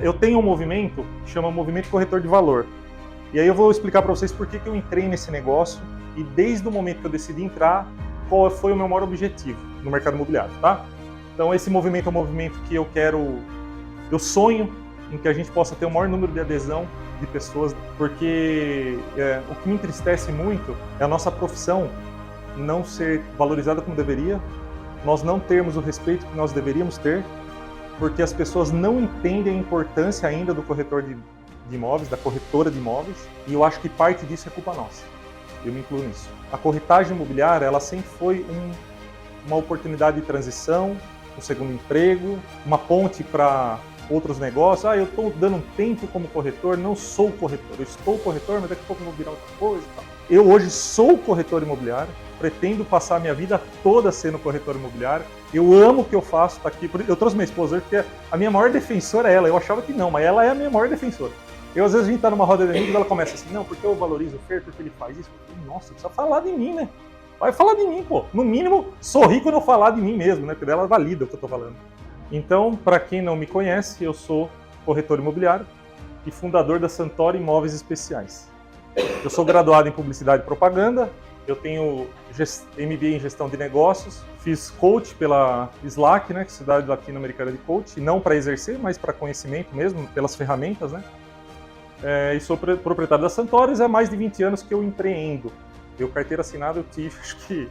Eu tenho um movimento que chama Movimento Corretor de Valor. E aí eu vou explicar para vocês por que eu entrei nesse negócio e desde o momento que eu decidi entrar, qual foi o meu maior objetivo no mercado imobiliário, tá? Então esse movimento é um movimento que eu sonho em que a gente possa ter o maior número de adesão de pessoas, porque o que me entristece muito é a nossa profissão não ser valorizada como deveria, nós não termos o respeito que nós deveríamos ter, porque as pessoas não entendem a importância ainda do corretor de imóveis, da corretora de imóveis, e eu acho que parte disso é culpa nossa. Eu me incluo nisso. A corretagem imobiliária, ela sempre foi uma oportunidade de transição, um segundo emprego, uma ponte para outros negócios. Eu estou dando um tempo como corretor, não sou corretor. Eu estou corretor, mas daqui a pouco eu vou virar outra coisa e tal. Eu hoje sou corretor imobiliário, pretendo passar a minha vida toda sendo corretor imobiliário. Eu amo o que eu faço, tá aqui. Eu trouxe minha esposa hoje, porque a minha maior defensora é ela. Eu achava que não, mas ela é a minha maior defensora. Às vezes, a gente tá numa roda de amigos e ela começa assim, não, porque eu valorizo o Fer, porque ele faz isso. Nossa, precisa falar de mim, né? Vai falar de mim, pô. No mínimo, sorri quando eu falar de mim mesmo, né? Porque ela valida o que eu tô falando. Então, para quem não me conhece, eu sou corretor imobiliário e fundador da Santori Imóveis Especiais. Eu sou graduado em Publicidade e Propaganda, eu tenho MBA em Gestão de Negócios, fiz coach pela SLAC, né, Sociedade Latino-Americana de Coach, não para exercer, mas para conhecimento mesmo, pelas ferramentas, né? E sou proprietário da Santori, há mais de 20 anos que eu empreendo. Eu, carteira assinada, eu tive, acho que,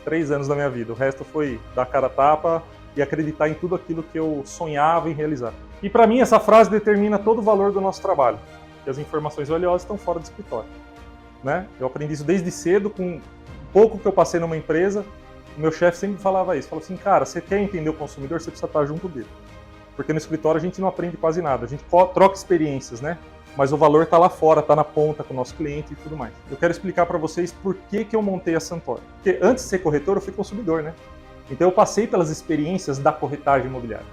3 anos da minha vida. O resto foi dar cara a tapa e acreditar em tudo aquilo que eu sonhava em realizar. E para mim, essa frase determina todo o valor do nosso trabalho, que as informações valiosas estão fora do escritório. Né? Eu aprendi isso desde cedo, com pouco que eu passei numa empresa, o meu chefe sempre falava isso, falou assim, cara, você quer entender o consumidor, você precisa estar junto dele. Porque no escritório a gente não aprende quase nada, a gente troca experiências, né? Mas o valor está lá fora, está na ponta com o nosso cliente e tudo mais. Eu quero explicar para vocês por que eu montei a Santori. Porque antes de ser corretor, eu fui consumidor, né? Então eu passei pelas experiências da corretagem imobiliária.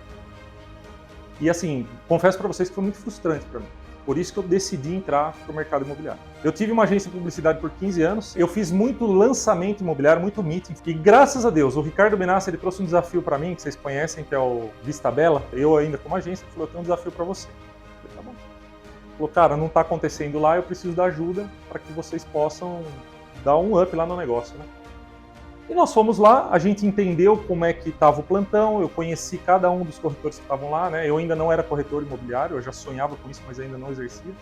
E assim, confesso para vocês que foi muito frustrante para mim. Por isso que eu decidi entrar para o mercado imobiliário. Eu tive uma agência de publicidade por 15 anos, eu fiz muito lançamento imobiliário, muito meeting, e graças a Deus, o Ricardo Benassi, ele trouxe um desafio para mim, que vocês conhecem, que é o Vista Bela. Eu ainda como agência, ele falou, eu tenho um desafio para você. Eu falei, tá bom. Ele falou, cara, não está acontecendo lá, eu preciso da ajuda para que vocês possam dar um up lá no negócio, né? E nós fomos lá, a gente entendeu como é que estava o plantão, eu conheci cada um dos corretores que estavam lá, né? Eu ainda não era corretor imobiliário, eu já sonhava com isso, mas ainda não exercia.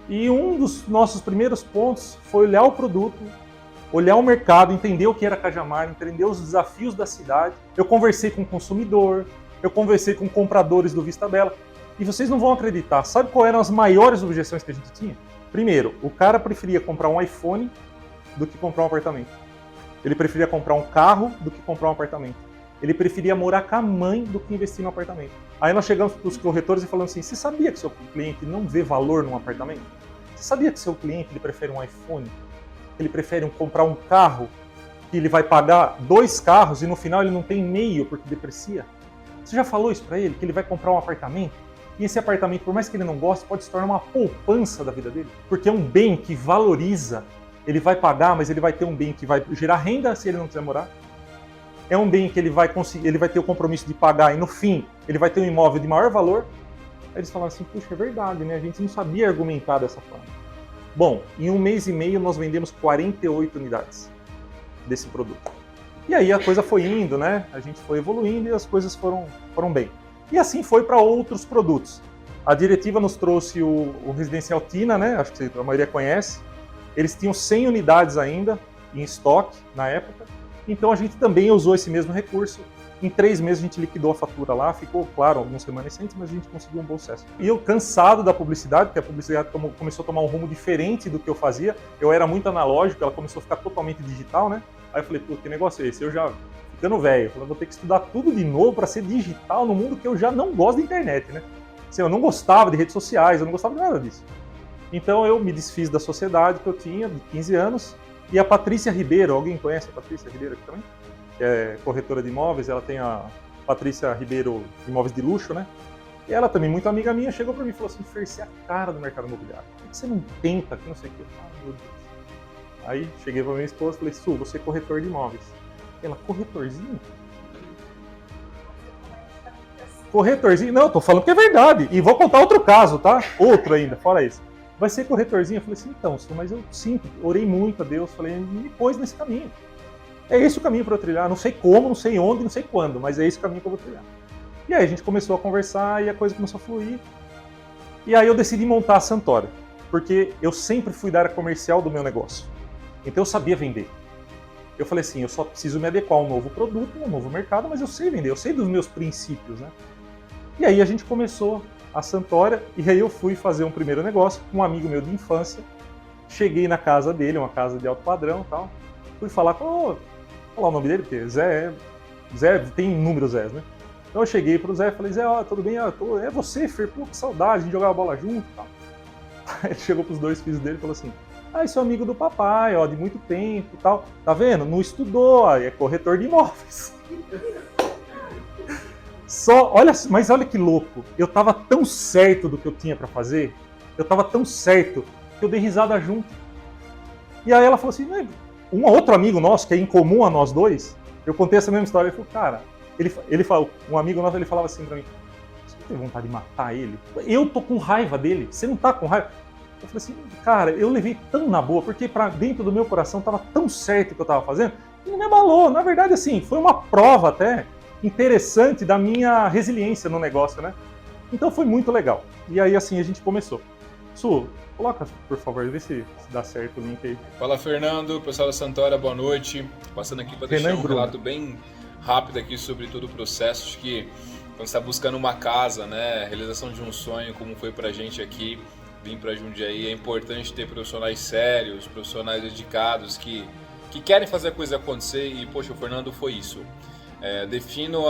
E um dos nossos primeiros pontos foi olhar o produto, olhar o mercado, entender o que era Cajamar, entender os desafios da cidade. Eu conversei com o consumidor, eu conversei com compradores do Vista Bela, e vocês não vão acreditar, sabe quais eram as maiores objeções que a gente tinha? Primeiro, o cara preferia comprar um iPhone do que comprar um apartamento. Ele preferia comprar um carro do que comprar um apartamento. Ele preferia morar com a mãe do que investir no apartamento. Aí nós chegamos para os corretores e falamos assim, você sabia que seu cliente não vê valor num apartamento? Você sabia que seu cliente ele prefere um iPhone? Ele prefere comprar um carro que ele vai pagar 2 carros e no final ele não tem meio porque deprecia? Você já falou isso para ele? Que ele vai comprar um apartamento? E esse apartamento, por mais que ele não goste, pode se tornar uma poupança da vida dele? Porque é um bem que valoriza. Ele vai pagar, mas ele vai ter um bem que vai gerar renda se ele não quiser morar. É um bem que ele vai conseguir, ele vai ter o compromisso de pagar e no fim ele vai ter um imóvel de maior valor. Aí eles falaram assim, puxa, é verdade, né? A gente não sabia argumentar dessa forma. Bom, em 1 mês e meio nós vendemos 48 unidades desse produto. E aí a coisa foi indo, né? A gente foi evoluindo e as coisas foram bem. E assim foi para outros produtos. A diretiva nos trouxe o Residencial Tina, né? Acho que a maioria conhece. Eles tinham 100 unidades ainda em estoque na época, então a gente também usou esse mesmo recurso. Em 3 meses a gente liquidou a fatura lá, ficou, claro, alguns remanescentes, mas a gente conseguiu um bom sucesso. E eu cansado da publicidade, porque a publicidade começou a tomar um rumo diferente do que eu fazia, eu era muito analógico, ela começou a ficar totalmente digital, né? Aí eu falei, pô, que negócio é esse? Eu já ficando velho, eu vou ter que estudar tudo de novo para ser digital no mundo que eu já não gosto da internet, né? Assim, eu não gostava de redes sociais, eu não gostava de nada disso. Então eu me desfiz da sociedade que eu tinha, de 15 anos, e a Patrícia Ribeiro, alguém conhece a Patrícia Ribeiro aqui também? Que é corretora de imóveis, ela tem a Patrícia Ribeiro Imóveis de Luxo, né? E ela também, muito amiga minha, chegou para mim e falou assim, Fer, você é a cara do mercado imobiliário, por que você não tenta, que não sei o quê? Meu Deus. Aí cheguei para minha esposa e falei, Su, você é corretor de imóveis. Ela, corretorzinho? corretorzinho. Não, tô falando que é verdade. E vou contar outro caso, tá? Outro ainda, fora isso. Vai ser corretorzinho? Eu falei assim, então, mas eu sinto, orei muito a Deus, falei, me pôs nesse caminho. É esse o caminho para eu trilhar. Não sei como, não sei onde, não sei quando, mas é esse o caminho que eu vou trilhar. E aí a gente começou a conversar e a coisa começou a fluir. E aí eu decidi montar a Santora, porque eu sempre fui da área comercial do meu negócio. Então eu sabia vender. Eu falei assim, eu só preciso me adequar a um novo produto, a um novo mercado, mas eu sei vender, eu sei dos meus princípios, né? E aí a gente começou a Santora, e aí eu fui fazer um primeiro negócio com um amigo meu de infância. Cheguei na casa dele, uma casa de alto padrão e tal. Fui falar com... Vou falar o nome dele, porque Zé tem inúmeros Zés, né? Então eu cheguei pro Zé e falei, Zé, ó, tudo bem? É você, Fer? Pô, que saudade, a gente jogava bola junto e tal. Aí ele chegou pros dois filhos dele e falou assim, esse é amigo do papai, ó, de muito tempo e tal. Tá vendo? Não estudou, ó, é corretor de imóveis. Mas olha que louco. Eu tava tão certo do que eu tinha pra fazer, eu tava tão certo que eu dei risada junto. E aí ela falou assim, um outro amigo nosso, que é incomum a nós dois, eu contei essa mesma história, ele falou, cara, ele falou, um amigo nosso, ele falava assim pra mim, você não tem vontade de matar ele? Eu tô com raiva dele, você não tá com raiva? Eu falei assim, cara, eu levei tão na boa, porque pra dentro do meu coração tava tão certo o que eu tava fazendo, que não me abalou. Na verdade, assim, foi uma prova até interessante da minha resiliência no negócio, né? Então foi muito legal. E aí, assim, a gente começou. Su, coloca, por favor, vê se dá certo o link aí. Fala, Fernando, pessoal da Santora, boa noite. Passando aqui para deixar um relato bem rápido aqui sobre todo o processo. Acho que quando você está buscando uma casa, né, realização de um sonho, como foi pra gente aqui, vir para Jundiaí, é importante ter profissionais sérios, profissionais dedicados que querem fazer a coisa acontecer e, poxa, o Fernando foi isso. Defino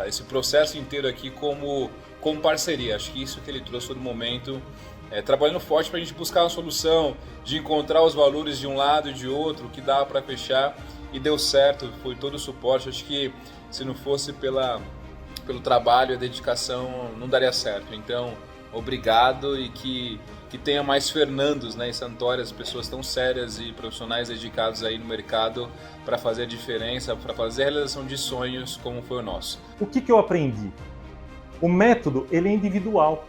esse processo inteiro aqui como parceria. Acho que isso que ele trouxe todo momento, trabalhando forte para a gente buscar uma solução, de encontrar os valores de um lado e de outro, que dava para fechar, e deu certo, foi todo o suporte. Acho que se não fosse pelo trabalho e a dedicação, não daria certo. Então, obrigado, e que tenha mais Fernandos, né, em Santora, as pessoas tão sérias e profissionais dedicados aí no mercado para fazer a diferença, para fazer a realização de sonhos como foi o nosso. O que eu aprendi? O método, ele é individual.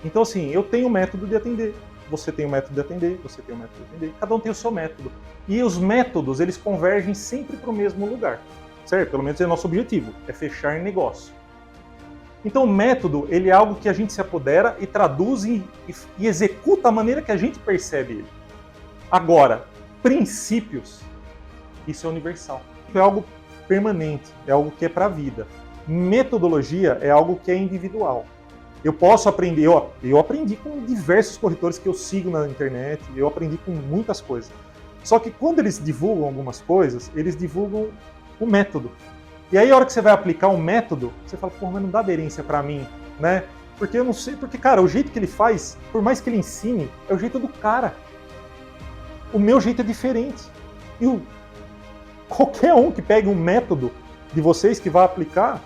Então, assim, eu tenho um método de atender, você tem um método de atender, você tem um método de atender, cada um tem o seu método. E os métodos, eles convergem sempre para o mesmo lugar, certo? Pelo menos é o nosso objetivo, é fechar negócio. Então o método, ele é algo que a gente se apodera e traduz e executa da maneira que a gente percebe ele. Agora, princípios, isso é universal. É algo permanente, é algo que é para a vida. Metodologia é algo que é individual. Eu posso aprender, eu aprendi com diversos corretores que eu sigo na internet, eu aprendi com muitas coisas. Só que quando eles divulgam algumas coisas, eles divulgam o método. E aí, a hora que você vai aplicar um método, você fala, pô, mas não dá aderência pra mim, né? Porque eu não sei, porque, cara, o jeito que ele faz, por mais que ele ensine, é o jeito do cara. O meu jeito é diferente. E qualquer um que pegue um método de vocês que vai aplicar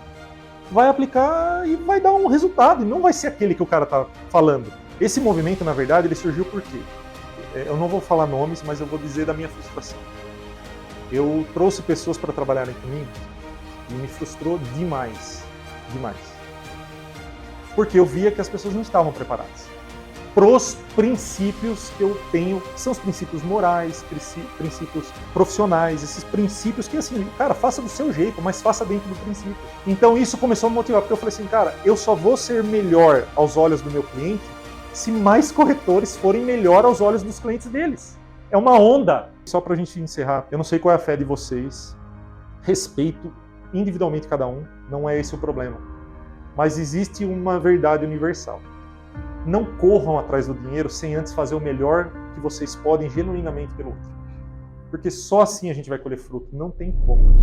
e vai dar um resultado, e não vai ser aquele que o cara tá falando. Esse movimento, na verdade, ele surgiu por quê? Eu não vou falar nomes, mas eu vou dizer da minha frustração. Eu trouxe pessoas para trabalharem comigo, e me frustrou demais, demais. Porque eu via que as pessoas não estavam preparadas para os princípios que eu tenho, que são os princípios morais, princípios profissionais, esses princípios que, assim, cara, faça do seu jeito, mas faça dentro do princípio. Então isso começou a me motivar, porque eu falei assim, cara, eu só vou ser melhor aos olhos do meu cliente se mais corretores forem melhor aos olhos dos clientes deles. É uma onda. Só pra gente encerrar, eu não sei qual é a fé de vocês, respeito individualmente cada um, não é esse o problema. Mas existe uma verdade universal. Não corram atrás do dinheiro sem antes fazer o melhor que vocês podem genuinamente pelo outro. Porque só assim a gente vai colher fruto, não tem como.